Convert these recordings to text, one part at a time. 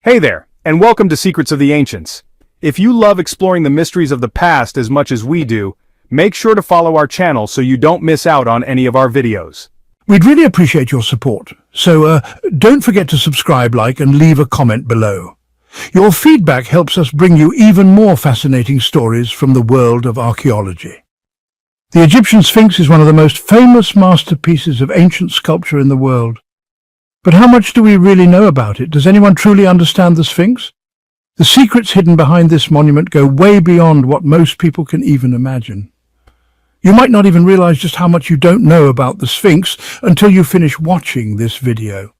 Hey there, and welcome to Secrets of the Ancients. If you love exploring the mysteries of the past as much as we do, make sure to follow our channel so you don't miss out on any of our videos. We'd really appreciate your support, so don't forget to subscribe, like, and leave a comment below. Your feedback helps us bring you even more fascinating stories from the world of archaeology. The Egyptian Sphinx is one of the most famous masterpieces of ancient sculpture in the world. But how much do we really know about it? Does anyone truly understand the Sphinx? The secrets hidden behind this monument go way beyond what most people can even imagine. You might not even realize just how much you don't know about the Sphinx until you finish watching this video.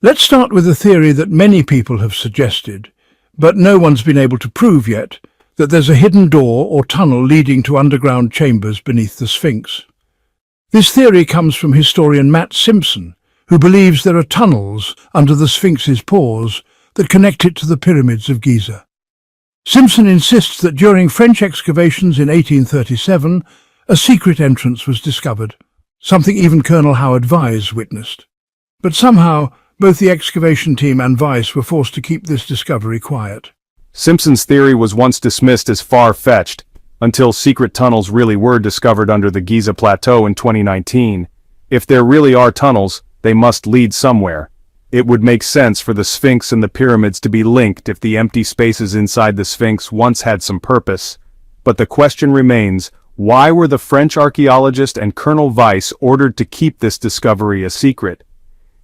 Let's start with a theory that many people have suggested, but no one's been able to prove yet, that there's a hidden door or tunnel leading to underground chambers beneath the Sphinx. This theory comes from historian Matt Simpson, who believes there are tunnels under the Sphinx's paws that connect it to the pyramids of Giza. Simpson insists that during French excavations in 1837, a secret entrance was discovered, something even Colonel Howard Vyse witnessed. But somehow, both the excavation team and Vyse were forced to keep this discovery quiet. Simpson's theory was once dismissed as far-fetched, until secret tunnels really were discovered under the Giza Plateau in 2019. If there really are tunnels, they must lead somewhere. It would make sense for the Sphinx and the pyramids to be linked if the empty spaces inside the Sphinx once had some purpose. But the question remains, why were the French archaeologist and Colonel Vyse ordered to keep this discovery a secret?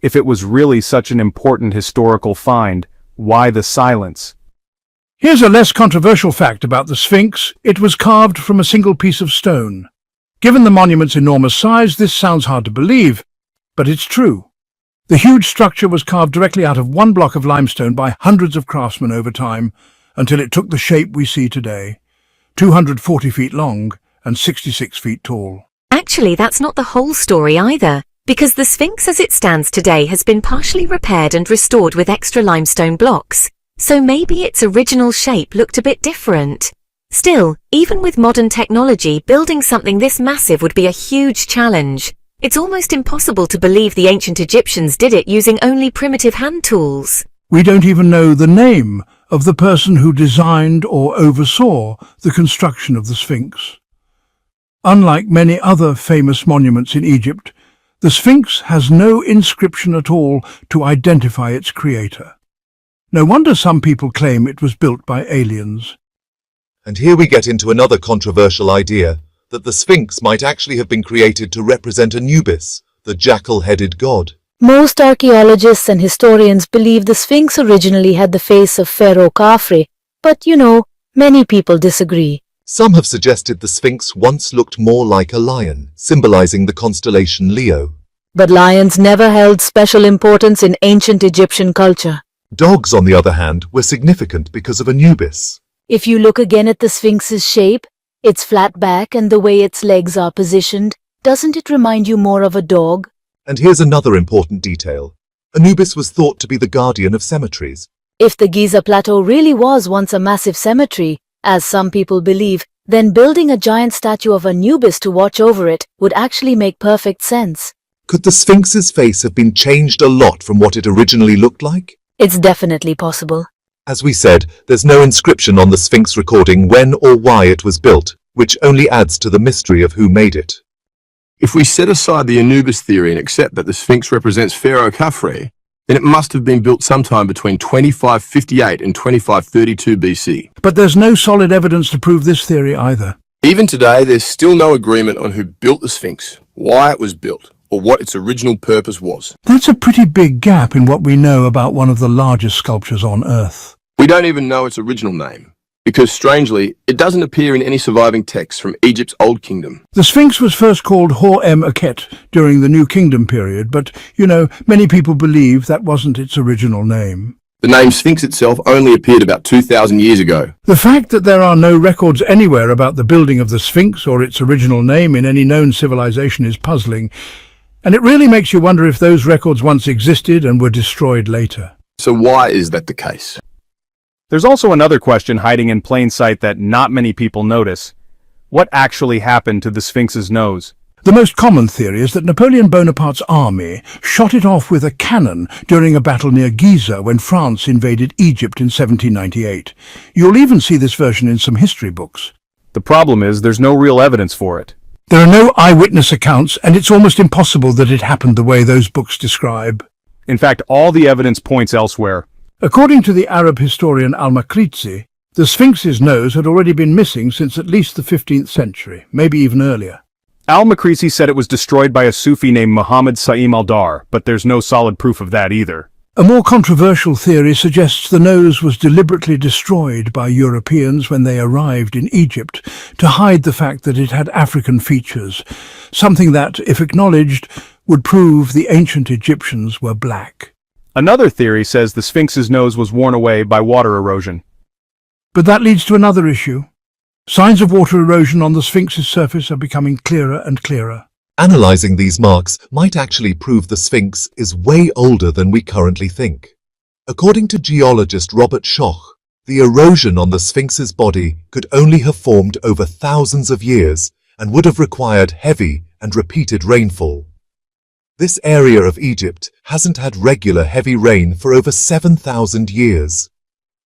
If it was really such an important historical find, why the silence? Here's a less controversial fact about the Sphinx. It was carved from a single piece of stone. Given the monument's enormous size, this sounds hard to believe, but it's true. The huge structure was carved directly out of one block of limestone by hundreds of craftsmen over time, until it took the shape we see today, 240 feet long and 66 feet tall. Actually, that's not the whole story either, because the Sphinx as it stands today has been partially repaired and restored with extra limestone blocks, so maybe its original shape looked a bit different. Still, even with modern technology, building something this massive would be a huge challenge. It's almost impossible to believe the ancient Egyptians did it using only primitive hand tools. We don't even know the name of the person who designed or oversaw the construction of the Sphinx. Unlike many other famous monuments in Egypt, the Sphinx has no inscription at all to identify its creator. No wonder some people claim it was built by aliens. And here we get into another controversial idea, that the Sphinx might actually have been created to represent Anubis, the jackal-headed god. Most archaeologists and historians believe the Sphinx originally had the face of Pharaoh Khafre, but many people disagree. Some have suggested the Sphinx once looked more like a lion, symbolizing the constellation Leo. But lions never held special importance in ancient Egyptian culture. Dogs, on the other hand, were significant because of Anubis. If you look again at the Sphinx's shape, its flat back and the way its legs are positioned, doesn't it remind you more of a dog? And here's another important detail. Anubis was thought to be the guardian of cemeteries. If the Giza Plateau really was once a massive cemetery, as some people believe, then building a giant statue of Anubis to watch over it would actually make perfect sense. Could the Sphinx's face have been changed a lot from what it originally looked like? It's definitely possible. As we said, there's no inscription on the Sphinx recording when or why it was built, which only adds to the mystery of who made it. If we set aside the Anubis theory and accept that the Sphinx represents Pharaoh Khafre, then it must have been built sometime between 2558 and 2532 BC. But there's no solid evidence to prove this theory either. Even today, there's still no agreement on who built the Sphinx, why it was built, or what its original purpose was. That's a pretty big gap in what we know about one of the largest sculptures on Earth. We don't even know its original name, because strangely, it doesn't appear in any surviving texts from Egypt's Old Kingdom. The Sphinx was first called Hor-em-Akhet during the New Kingdom period, but, many people believe that wasn't its original name. The name Sphinx itself only appeared about 2,000 years ago. The fact that there are no records anywhere about the building of the Sphinx or its original name in any known civilization is puzzling, and it really makes you wonder if those records once existed and were destroyed later. So why is that the case? There's also another question hiding in plain sight that not many people notice. What actually happened to the Sphinx's nose? The most common theory is that Napoleon Bonaparte's army shot it off with a cannon during a battle near Giza when France invaded Egypt in 1798. You'll even see this version in some history books. The problem is there's no real evidence for it. There are no eyewitness accounts, and it's almost impossible that it happened the way those books describe. In fact, all the evidence points elsewhere. According to the Arab historian al-Makrizi, the Sphinx's nose had already been missing since at least the 15th century, maybe even earlier. Al-Makrizi said it was destroyed by a Sufi named Muhammad Sa'im al-Dar, but there's no solid proof of that either. A more controversial theory suggests the nose was deliberately destroyed by Europeans when they arrived in Egypt to hide the fact that it had African features, something that, if acknowledged, would prove the ancient Egyptians were black. Another theory says the Sphinx's nose was worn away by water erosion. But that leads to another issue. Signs of water erosion on the Sphinx's surface are becoming clearer and clearer. Analyzing these marks might actually prove the Sphinx is way older than we currently think. According to geologist Robert Schoch, the erosion on the Sphinx's body could only have formed over thousands of years and would have required heavy and repeated rainfall. This area of Egypt hasn't had regular heavy rain for over 7,000 years.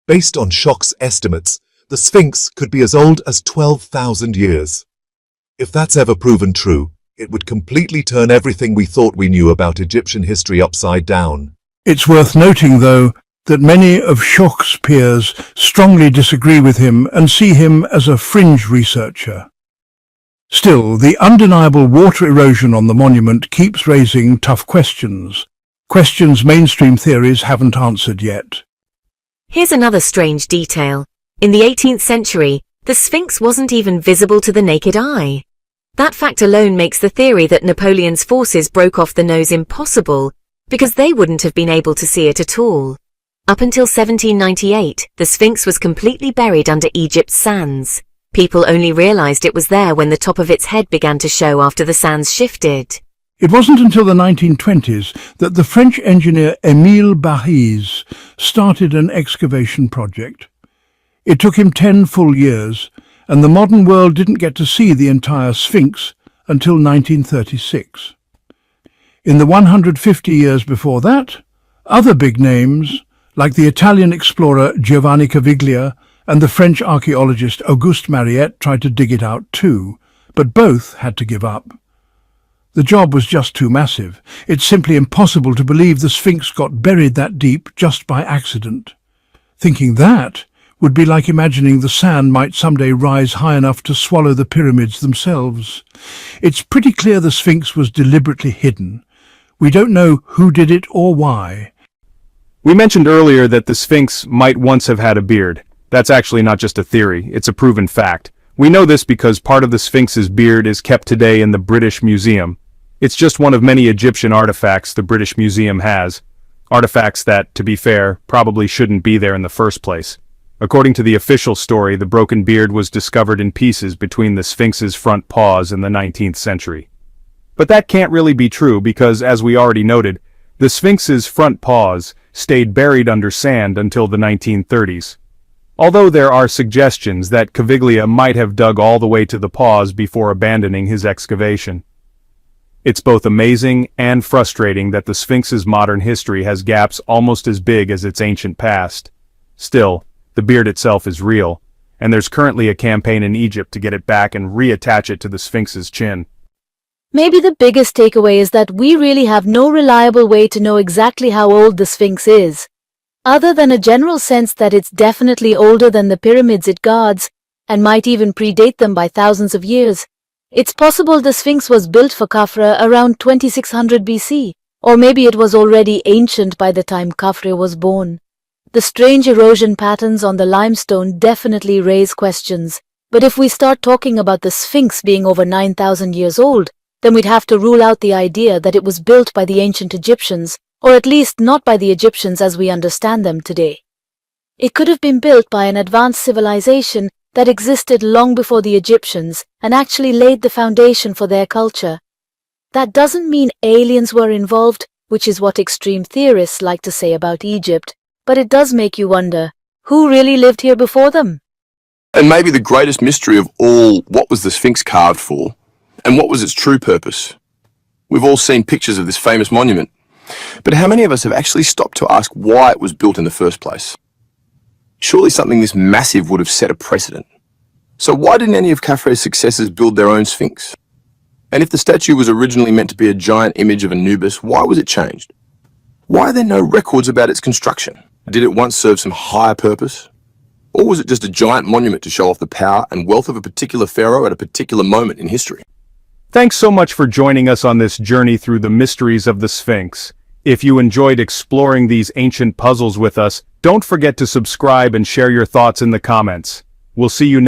Based on Schoch's estimates, the Sphinx could be as old as 12,000 years. If that's ever proven true, it would completely turn everything we thought we knew about Egyptian history upside down. It's worth noting, though, that many of Schoch's peers strongly disagree with him and see him as a fringe researcher. Still, the undeniable water erosion on the monument keeps raising tough questions. Questions mainstream theories haven't answered yet. Here's another strange detail. In the 18th century, the Sphinx wasn't even visible to the naked eye. That fact alone makes the theory that Napoleon's forces broke off the nose impossible, because they wouldn't have been able to see it at all. Up until 1798, the Sphinx was completely buried under Egypt's sands. People only realized it was there when the top of its head began to show after the sands shifted. It wasn't until the 1920s that the French engineer Émile Barize started an excavation project. It took him 10 full years, and the modern world didn't get to see the entire Sphinx until 1936. In the 150 years before that, other big names, like the Italian explorer Giovanni Caviglia and the French archaeologist Auguste Mariette, tried to dig it out too, but both had to give up. The job was just too massive. It's simply impossible to believe the Sphinx got buried that deep just by accident. Thinking that would be like imagining the sand might someday rise high enough to swallow the pyramids themselves. It's pretty clear the Sphinx was deliberately hidden. We don't know who did it or why. We mentioned earlier that the Sphinx might once have had a beard. That's actually not just a theory, it's a proven fact. We know this because part of the Sphinx's beard is kept today in the British Museum. It's just one of many Egyptian artifacts the British Museum has. Artifacts that, to be fair, probably shouldn't be there in the first place. According to the official story, the broken beard was discovered in pieces between the Sphinx's front paws in the 19th century. But that can't really be true because, as we already noted, the Sphinx's front paws stayed buried under sand until the 1930s. Although there are suggestions that Caviglia might have dug all the way to the paws before abandoning his excavation. It's both amazing and frustrating that the Sphinx's modern history has gaps almost as big as its ancient past. Still, the beard itself is real, and there's currently a campaign in Egypt to get it back and reattach it to the Sphinx's chin. Maybe the biggest takeaway is that we really have no reliable way to know exactly how old the Sphinx is, other than a general sense that it's definitely older than the pyramids it guards, and might even predate them by thousands of years. It's possible the Sphinx was built for Khafre around 2600 BC, or maybe it was already ancient by the time Khafre was born. The strange erosion patterns on the limestone definitely raise questions, but if we start talking about the Sphinx being over 9,000 years old, then we'd have to rule out the idea that it was built by the ancient Egyptians, or at least not by the Egyptians as we understand them today. It could have been built by an advanced civilization that existed long before the Egyptians and actually laid the foundation for their culture. That doesn't mean aliens were involved, which is what extreme theorists like to say about Egypt, but it does make you wonder, who really lived here before them? And maybe the greatest mystery of all, what was the Sphinx carved for? And what was its true purpose? We've all seen pictures of this famous monument, but how many of us have actually stopped to ask why it was built in the first place? Surely something this massive would have set a precedent. So why didn't any of Khafre's successors build their own sphinx? And if the statue was originally meant to be a giant image of Anubis, why was it changed? Why are there no records about its construction? Did it once serve some higher purpose? Or was it just a giant monument to show off the power and wealth of a particular pharaoh at a particular moment in history? Thanks so much for joining us on this journey through the mysteries of the Sphinx. If you enjoyed exploring these ancient puzzles with us, don't forget to subscribe and share your thoughts in the comments. We'll see you next time.